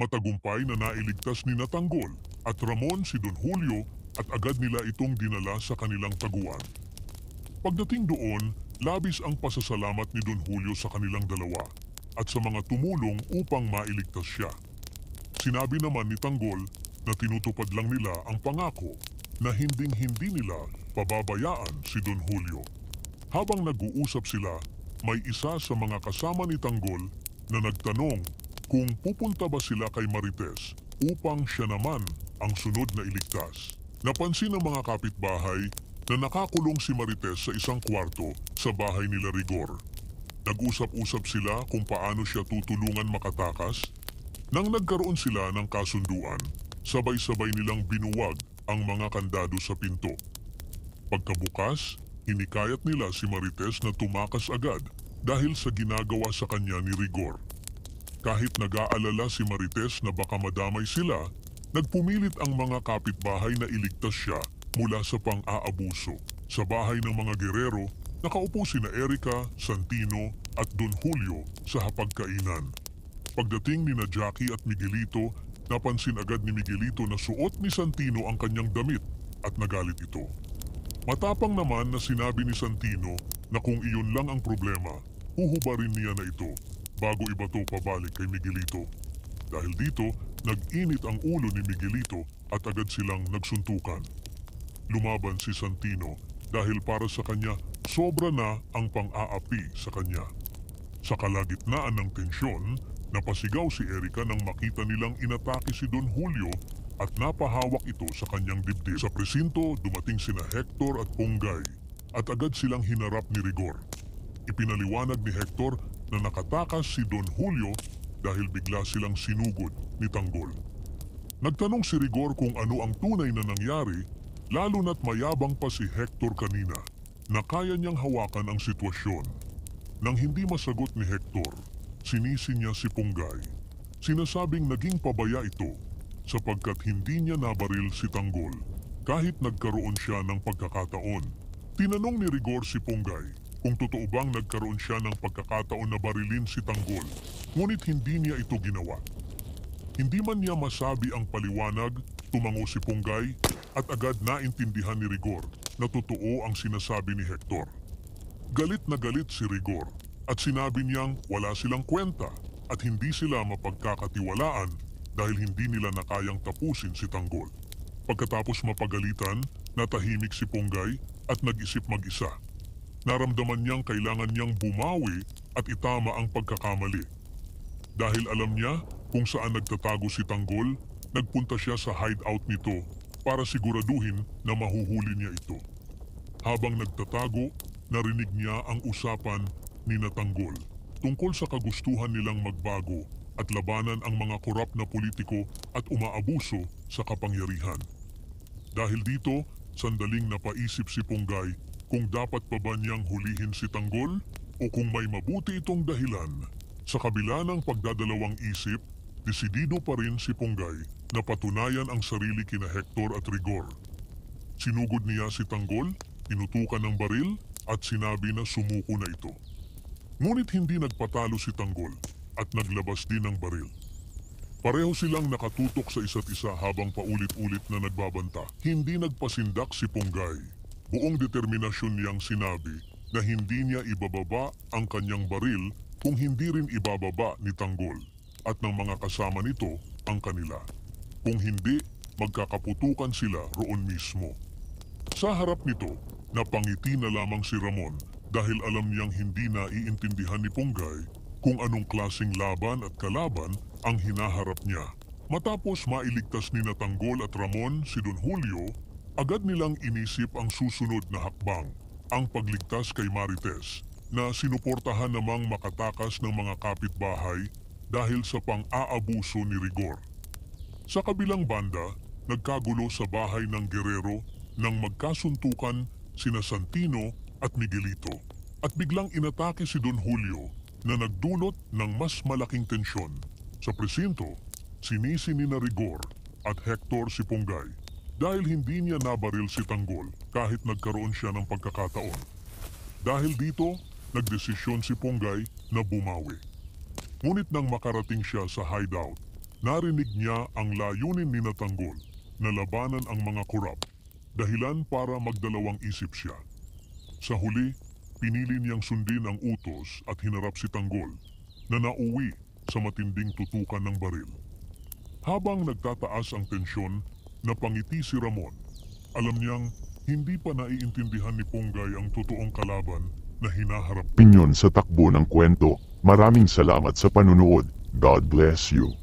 Matagumpay na nailigtas ni Natanggol at Ramon si Don Julio at agad nila itong dinala sa kanilang taguan. Pagdating doon, labis ang pasasalamat ni Don Julio sa kanilang dalawa at sa mga tumulong upang mailigtas siya. Sinabi naman ni Tanggol na tinutupad lang nila ang pangako na hinding-hindi nila pababayaan si Don Julio. Habang nag-uusap sila, may isa sa mga kasama ni Tanggol na nagtanong kung pupunta ba sila kay Marites upang siya naman ang sunod na iligtas. Napansin ng mga kapitbahay na nakakulong si Marites sa isang kwarto sa bahay nila Rigor. Nag-usap-usap sila kung paano siya tutulungan makatakas. Nang nagkaroon sila ng kasunduan, sabay-sabay nilang binuwag ang mga kandado sa pinto. Pagkabukas, hinikayat nila si Marites na tumakas agad dahil sa ginagawa sa kanya ni Rigor. Kahit nag-aalala si Marites na baka madamay sila, nagpumilit ang mga kapitbahay na iligtas siya mula sa pang-aabuso. Sa bahay ng mga gerero, nakaupo sina Erica, Santino at Don Julio sa hapagkainan. Pagdating ni na Jackie at Miguelito, napansin agad ni Miguelito na suot ni Santino ang kanyang damit at nagalit ito. Matapang naman na sinabi ni Santino na kung iyon lang ang problema, huhubarin niya na ito bago ibato pabalik kay Miguelito. Dahil dito, nag-init ang ulo ni Miguelito at agad silang nagsuntukan. Lumaban si Santino dahil para sa kanya sobra na ang pang-aapi sa kanya. Sa kalagitnaan ng tensyon, napasigaw si Erica nang makita nilang inatake si Don Julio at napahawak ito sa kanyang dibdib. Sa presinto, dumating sina Hector at Ponggay at agad silang hinarap ni Rigor. Ipinaliwanag ni Hector na nakatakas si Don Julio dahil bigla silang sinugod ni Tanggol. Nagtanong si Rigor kung ano ang tunay na nangyari, lalo na't mayabang pa si Hector kanina na kaya niyang hawakan ang sitwasyon. Nang hindi masagot ni Hector, sinisi niya si Ponggay. Sinasabing naging pabaya ito sapagkat hindi niya nabaril si Tanggol kahit nagkaroon siya ng pagkakataon. Tinanong ni Rigor si Ponggay kung totoo bang nagkaroon siya ng pagkakataon na barilin si Tanggol, ngunit hindi niya ito ginawa. Hindi man niya masabi ang paliwanag, tumango si Ponggay at agad naintindihan ni Rigor na totoo ang sinasabi ni Hector. Galit na galit si Rigor at sinabi niyang wala silang kwenta at hindi sila mapagkakatiwalaan dahil hindi nila nakayang tapusin si Tanggol. Pagkatapos mapagalitan, natahimik si Ponggay at nag-isip mag-isa. Naramdaman niyang kailangan niyang bumawi at itama ang pagkakamali. Dahil alam niya kung saan nagtatago si Tanggol, nagpunta siya sa hideout nito para siguraduhin na mahuhuli niya ito. Habang nagtatago, narinig niya ang usapan ni Tanggol tungkol sa kagustuhan nilang magbago at labanan ang mga korap na politiko at umaabuso sa kapangyarihan. Dahil dito, sandaling napaisip si Ponggay kung dapat pa ba niyang hulihin si Tanggol o kung may mabuti itong dahilan. Sa kabila ng pagdadalawang isip, desidido pa rin si Ponggay na patunayan ang sarili kina Hector at Rigor. Sinugod niya si Tanggol, tinutukan ng baril at sinabi na sumuko na ito. Ngunit hindi nagpatalo si Tanggol at naglabas din ng baril. Pareho silang nakatutok sa isa't isa habang paulit-ulit na nagbabanta. Hindi nagpasindak si Ponggay. Buong determinasyon niyang sinabi na hindi niya ibababa ang kanyang baril kung hindi rin ibababa ni Tanggol at ng mga kasama nito ang kanila. Kung hindi, magkakaputukan sila roon mismo. Sa harap nito, napangiti na lamang si Ramon dahil alam niyang hindi naiintindihan ni Ponggay kung anong klaseng laban at kalaban ang hinaharap niya. Matapos mailigtas ni Tanggol at Ramon si Don Julio, agad nilang inisip ang susunod na hakbang, ang pagligtas kay Marites, na sinuportahan namang makatakas ng mga kapitbahay dahil sa pang-aabuso ni Rigor. Sa kabilang banda, nagkagulo sa bahay ng gerero nang magkasuntukan sina Santino at Miguelito at biglang inatake si Don Julio na nagdulot ng mas malaking tensyon. Sa presinto, sinisi ni Rigor at Hector si Ponggay dahil hindi niya nabaril si Tanggol kahit nagkaroon siya ng pagkakataon. Dahil dito, nagdesisyon si Ponggay na bumawi. Ngunit nang makarating siya sa hideout, Narinig niya ang layunin ni Tanggol na labanan ang mga korap, dahilan para magdalawang isip siya. Sa huli, pinili niyang sundin ang utos at hinarap si Tanggol na nauwi sa matinding tutukan ng baril. Habang nagtataas ang tensyon, napangiti si Ramon. Alam niyang hindi pa naiintindihan ni Ponggay ang totoong kalaban na hinaharap. Opinyon sa takbo ng kwento. Maraming salamat sa panunood. God bless you.